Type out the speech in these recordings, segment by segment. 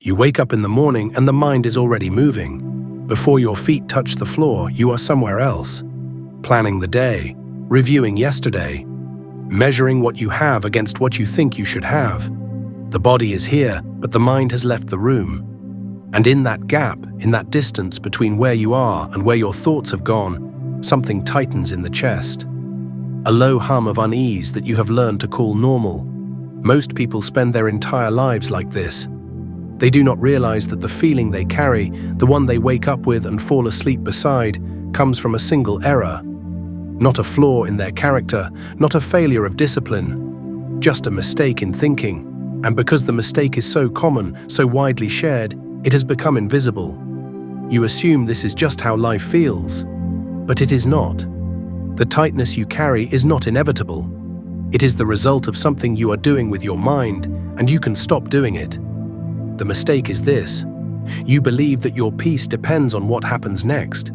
You wake up in the morning and the mind is already moving. Before your feet touch the floor, you are somewhere else. Planning the day, reviewing yesterday, measuring what you have against what you think you should have. The body is here, but the mind has left the room. And in that gap, in that distance between where you are and where your thoughts have gone, something tightens in the chest. A low hum of unease that you have learned to call normal. Most people spend their entire lives like this. They do not realize that the feeling they carry, the one they wake up with and fall asleep beside, comes from a single error. Not a flaw in their character, not a failure of discipline, just a mistake in thinking. And because the mistake is so common, so widely shared, it has become invisible. You assume this is just how life feels, but it is not. The tightness you carry is not inevitable. It is the result of something you are doing with your mind, and you can stop doing it. The mistake is this: you believe that your peace depends on what happens next.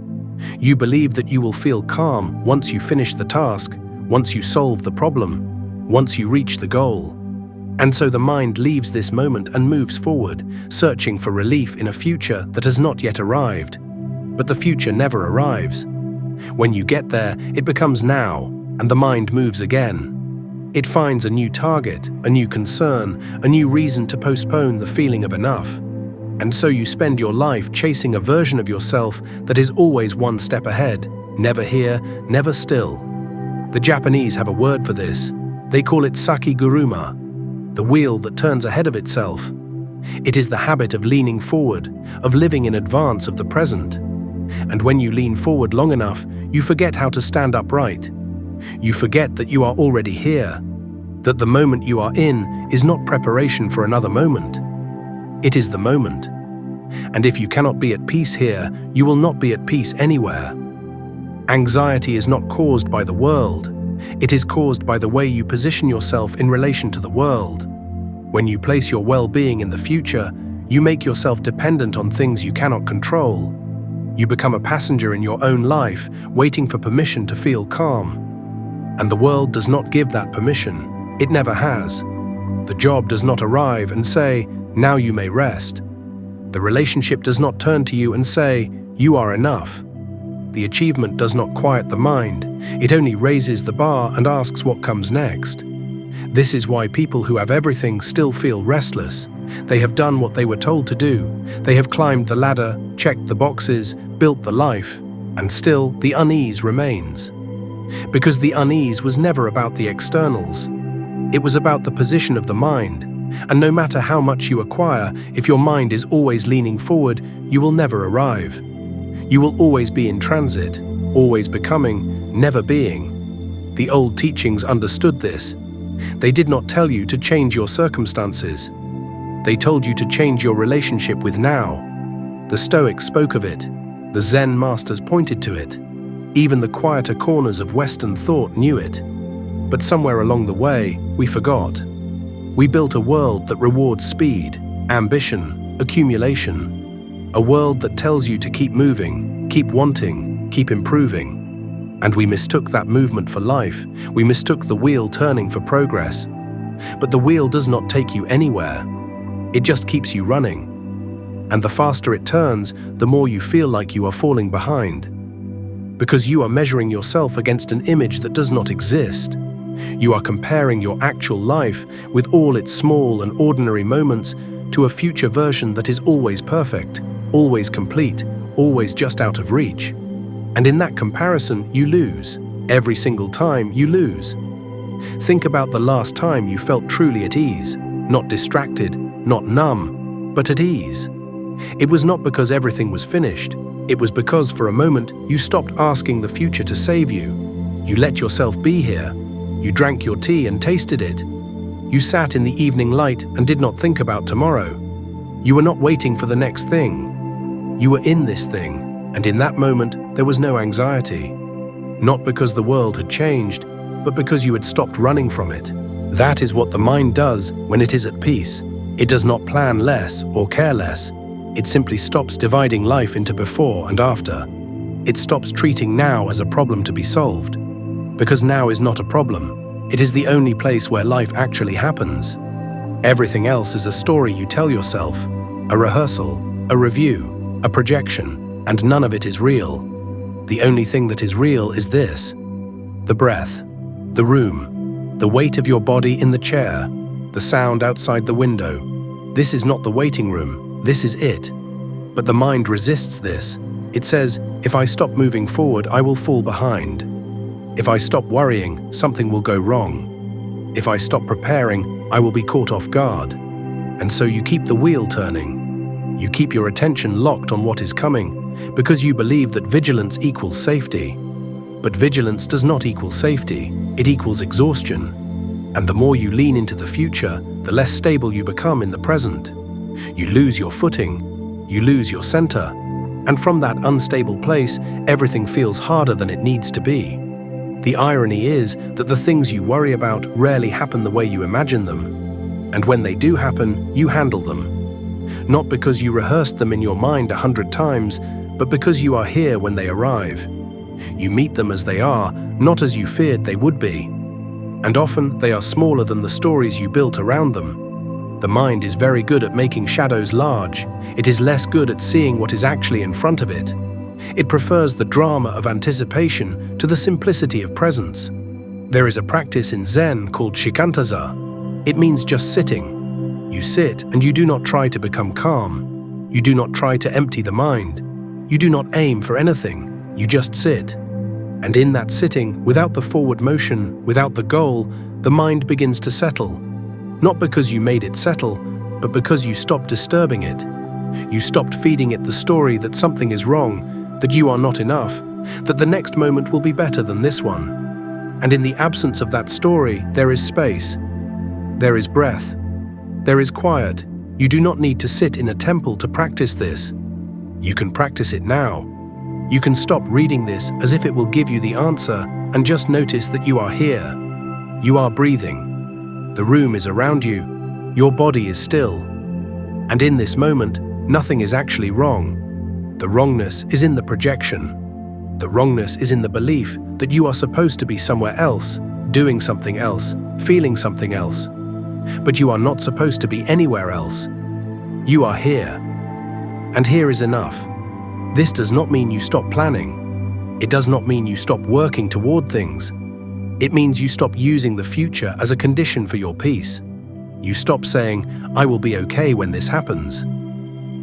You believe that you will feel calm once you finish the task, once you solve the problem, once you reach the goal. And so the mind leaves this moment and moves forward, searching for relief in a future that has not yet arrived. But the future never arrives. When you get there, it becomes now, and the mind moves again. It finds a new target, a new concern, a new reason to postpone the feeling of enough. And so you spend your life chasing a version of yourself that is always one step ahead, never here, never still. The Japanese have a word for this. They call it Sakiguruma, the wheel that turns ahead of itself. It is the habit of leaning forward, of living in advance of the present. And when you lean forward long enough, you forget how to stand upright. You forget that you are already here, that the moment you are in is not preparation for another moment. It is the moment. And if you cannot be at peace here, you will not be at peace anywhere. Anxiety is not caused by the world. It is caused by the way you position yourself in relation to the world. When you place your well-being in the future, you make yourself dependent on things you cannot control. You become a passenger in your own life, waiting for permission to feel calm. And the world does not give that permission. It never has. The job does not arrive and say, "Now you may rest." The relationship does not turn to you and say, "You are enough." The achievement does not quiet the mind. It only raises the bar and asks what comes next. This is why people who have everything still feel restless. They have done what they were told to do. They have climbed the ladder, checked the boxes, built the life, and still the unease remains. Because the unease was never about the externals. It was about the position of the mind. And no matter how much you acquire, if your mind is always leaning forward, you will never arrive. You will always be in transit, always becoming, never being. The old teachings understood this. They did not tell you to change your circumstances. They told you to change your relationship with now. The Stoics spoke of it. The Zen masters pointed to it. Even the quieter corners of Western thought knew it. But somewhere along the way, we forgot. We built a world that rewards speed, ambition, accumulation. A world that tells you to keep moving, keep wanting, keep improving. And we mistook that movement for life. We mistook the wheel turning for progress. But the wheel does not take you anywhere. It just keeps you running. And the faster it turns, the more you feel like you are falling behind. Because you are measuring yourself against an image that does not exist. You are comparing your actual life, with all its small and ordinary moments, to a future version that is always perfect, always complete, always just out of reach. And in that comparison, you lose. Every single time, you lose. Think about the last time you felt truly at ease, not distracted, not numb, but at ease. It was not because everything was finished. It was because for a moment you stopped asking the future to save you. You let yourself be here. You drank your tea and tasted it. You sat in the evening light and did not think about tomorrow. You were not waiting for the next thing. You were in this thing, and in that moment there was no anxiety. Not because the world had changed, but because you had stopped running from it. That is what the mind does when it is at peace. It does not plan less or care less. It simply stops dividing life into before and after. It stops treating now as a problem to be solved. Because now is not a problem. It is the only place where life actually happens. Everything else is a story you tell yourself, a rehearsal, a review, a projection, and none of it is real. The only thing that is real is this: the breath, the room, the weight of your body in the chair, the sound outside the window. This is not the waiting room, this is it. But the mind resists this. It says, if I stop moving forward, I will fall behind. If I stop worrying, something will go wrong. If I stop preparing, I will be caught off guard. And so you keep the wheel turning. You keep your attention locked on what is coming because you believe that vigilance equals safety. But vigilance does not equal safety, it equals exhaustion. And the more you lean into the future, the less stable you become in the present. You lose your footing, you lose your center, and from that unstable place, everything feels harder than it needs to be. The irony is that the things you worry about rarely happen the way you imagine them. And when they do happen, you handle them. Not because you rehearsed them in your mind 100 times, but because you are here when they arrive. You meet them as they are, not as you feared they would be. And often they are smaller than the stories you built around them. The mind is very good at making shadows large. It is less good at seeing what is actually in front of it. It prefers the drama of anticipation to the simplicity of presence. There is a practice in Zen called shikantaza. It means just sitting. You sit and you do not try to become calm. You do not try to empty the mind. You do not aim for anything. You just sit. And in that sitting, without the forward motion, without the goal, the mind begins to settle. Not because you made it settle, but because you stopped disturbing it. You stopped feeding it the story that something is wrong, that you are not enough, that the next moment will be better than this one. And in the absence of that story, there is space. There is breath. There is quiet. You do not need to sit in a temple to practice this. You can practice it now. You can stop reading this as if it will give you the answer and just notice that you are here. You are breathing. The room is around you. Your body is still. And in this moment, nothing is actually wrong. The wrongness is in the projection. The wrongness is in the belief that you are supposed to be somewhere else, doing something else, feeling something else. But you are not supposed to be anywhere else. You are here. And here is enough. This does not mean you stop planning. It does not mean you stop working toward things. It means you stop using the future as a condition for your peace. You stop saying, I will be okay when this happens.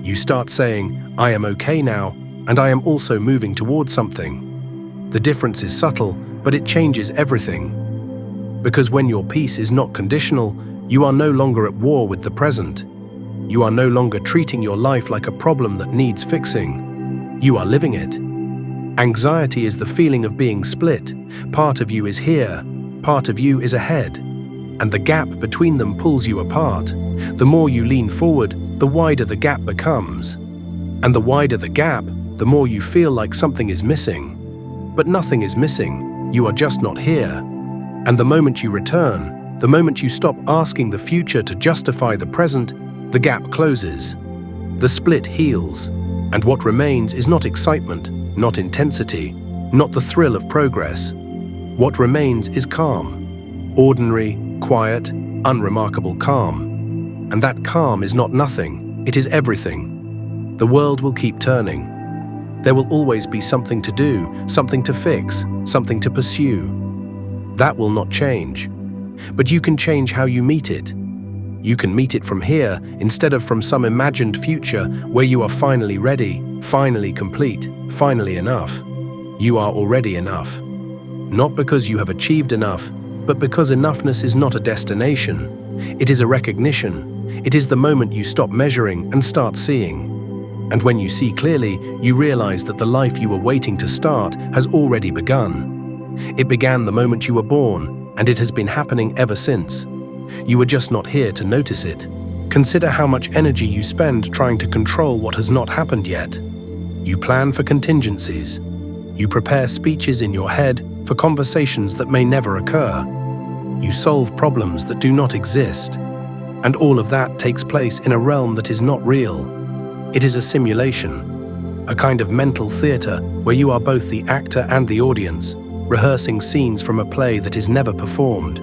You start saying, I am okay now, and I am also moving towards something. The difference is subtle, but it changes everything. Because when your peace is not conditional, you are no longer at war with the present. You are no longer treating your life like a problem that needs fixing. You are living it. Anxiety is the feeling of being split. Part of you is here, part of you is ahead. And the gap between them pulls you apart. The more you lean forward, the wider the gap becomes. And the wider the gap, the more you feel like something is missing. But nothing is missing, you are just not here. And the moment you return, the moment you stop asking the future to justify the present, the gap closes. The split heals. And what remains is not excitement, not intensity, not the thrill of progress. What remains is calm. Ordinary, quiet, unremarkable calm. And that calm is not nothing, it is everything. The world will keep turning. There will always be something to do, something to fix, something to pursue. That will not change. But you can change how you meet it. You can meet it from here instead of from some imagined future where you are finally ready, finally complete, finally enough. You are already enough. Not because you have achieved enough, but because enoughness is not a destination. It is a recognition. It is the moment you stop measuring and start seeing. And when you see clearly, you realize that the life you were waiting to start has already begun. It began the moment you were born, and it has been happening ever since. You were just not here to notice it. Consider how much energy you spend trying to control what has not happened yet. You plan for contingencies. You prepare speeches in your head for conversations that may never occur. You solve problems that do not exist. And all of that takes place in a realm that is not real. It is a simulation, a kind of mental theater where you are both the actor and the audience, rehearsing scenes from a play that is never performed.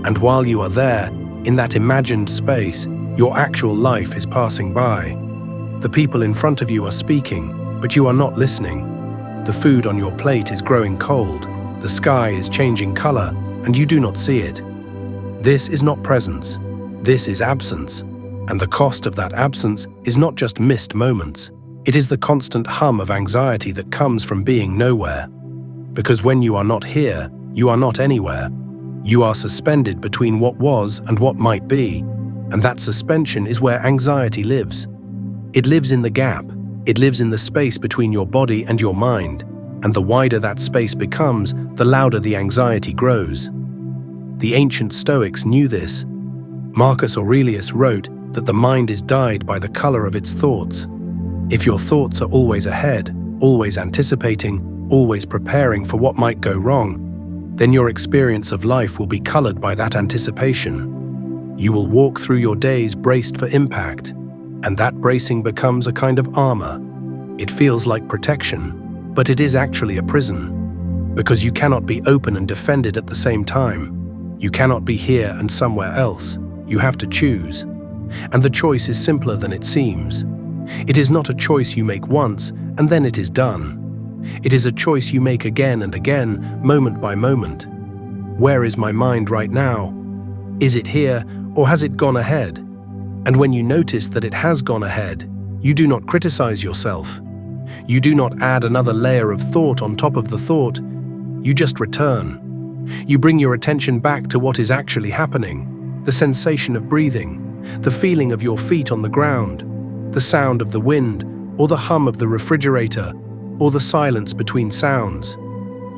And while you are there, in that imagined space, Your actual life is passing by. The people in front of you are speaking, but you are not listening. The food on your plate is growing cold. The sky is changing color, and you do not see it. This is not presence. This is absence. And the cost of that absence is not just missed moments. It is the constant hum of anxiety that comes from being nowhere. Because when you are not here, you are not anywhere. You are suspended between what was and what might be, and that suspension is where anxiety lives. It lives in the gap. It lives in the space between your body and your mind, and the wider that space becomes, the louder the anxiety grows. The ancient Stoics knew this. Marcus Aurelius wrote that the mind is dyed by the color of its thoughts. If your thoughts are always ahead, always anticipating, always preparing for what might go wrong, then your experience of life will be colored by that anticipation. You will walk through your days braced for impact, and that bracing becomes a kind of armor. It feels like protection, but it is actually a prison, because you cannot be open and defended at the same time. You cannot be here and somewhere else. You have to choose. And the choice is simpler than it seems. It is not a choice you make once and then it is done. It is a choice you make again and again, moment by moment. Where is my mind right now? Is it here or has it gone ahead? And when you notice that it has gone ahead, you do not criticize yourself. You do not add another layer of thought on top of the thought. You just return. You bring your attention back to what is actually happening, the sensation of breathing, the feeling of your feet on the ground, the sound of the wind, or the hum of the refrigerator, or the silence between sounds.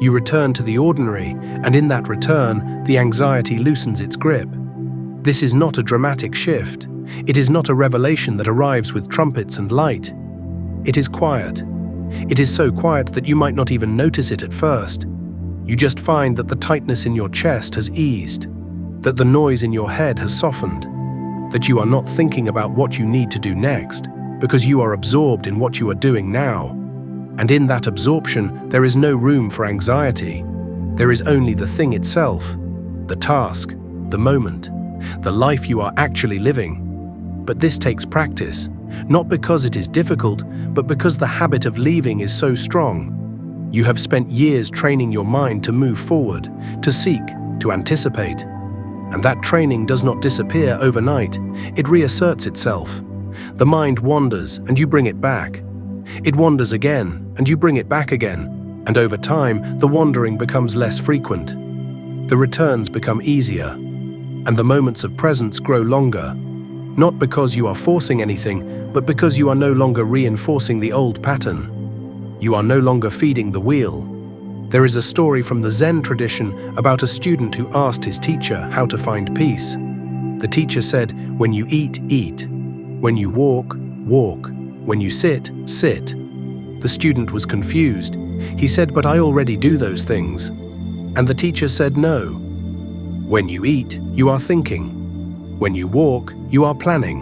You return to the ordinary, and in that return, the anxiety loosens its grip. This is not a dramatic shift. It is not a revelation that arrives with trumpets and light. It is quiet. It is so quiet that you might not even notice it at first. You just find that the tightness in your chest has eased, that the noise in your head has softened, that you are not thinking about what you need to do next, because you are absorbed in what you are doing now. And in that absorption, there is no room for anxiety. There is only the thing itself, the task, the moment, the life you are actually living. But this takes practice, not because it is difficult, but because the habit of leaving is so strong. You have spent years training your mind to move forward, to seek, to anticipate. And that training does not disappear overnight. It reasserts itself. The mind wanders and you bring it back. It wanders again and you bring it back again. And over time, the wandering becomes less frequent. The returns become easier. And the moments of presence grow longer. Not because you are forcing anything, but because you are no longer reinforcing the old pattern. You are no longer feeding the wheel. There is a story from the Zen tradition about a student who asked his teacher how to find peace. The teacher said, "When you eat, eat. When you walk, walk. When you sit, sit." The student was confused. He said, "But I already do those things." And the teacher said, "No. When you eat, you are thinking. When you walk, you are planning.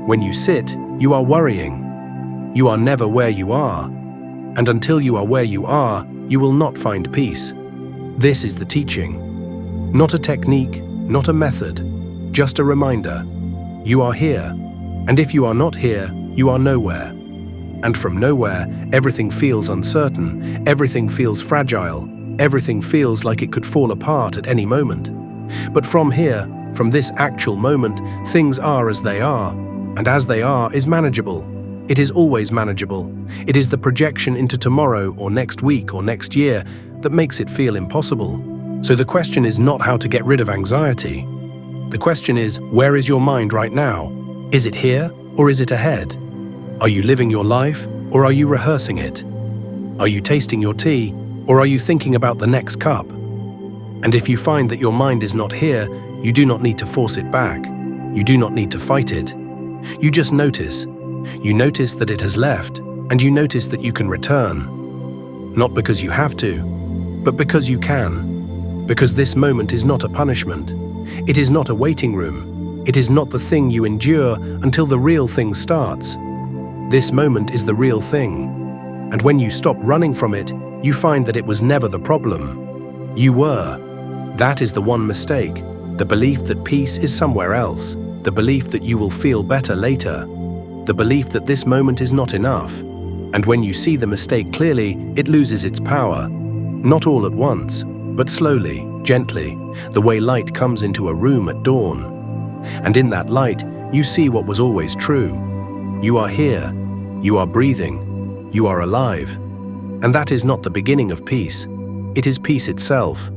When you sit, you are worrying. You are never where you are. And until you are where you are, you will not find peace." This is the teaching. Not a technique, not a method, just a reminder. You are here, and if you are not here, you are nowhere. And from nowhere, everything feels uncertain, everything feels fragile, everything feels like it could fall apart at any moment. But from here, from this actual moment, things are as they are, and as they are is manageable. It is always manageable. It is the projection into tomorrow or next week or next year that makes it feel impossible. So the question is not how to get rid of anxiety. The question is, where is your mind right now? Is it here or is it ahead? Are you living your life or are you rehearsing it? Are you tasting your tea or are you thinking about the next cup? And if you find that your mind is not here, you do not need to force it back. You do not need to fight it. You just notice. You notice that it has left, and you notice that you can return. Not because you have to, but because you can. Because this moment is not a punishment. It is not a waiting room. It is not the thing you endure until the real thing starts. This moment is the real thing. And when you stop running from it, you find that it was never the problem. You were. That is the one mistake. The belief that peace is somewhere else. the belief that you will feel better later, the belief that this moment is not enough. And when you see the mistake clearly, it loses its power. Not all at once, but slowly, gently, the way light comes into a room at dawn. And in that light, you see what was always true. You are here, you are breathing, you are alive. And that is not the beginning of peace. It is peace itself.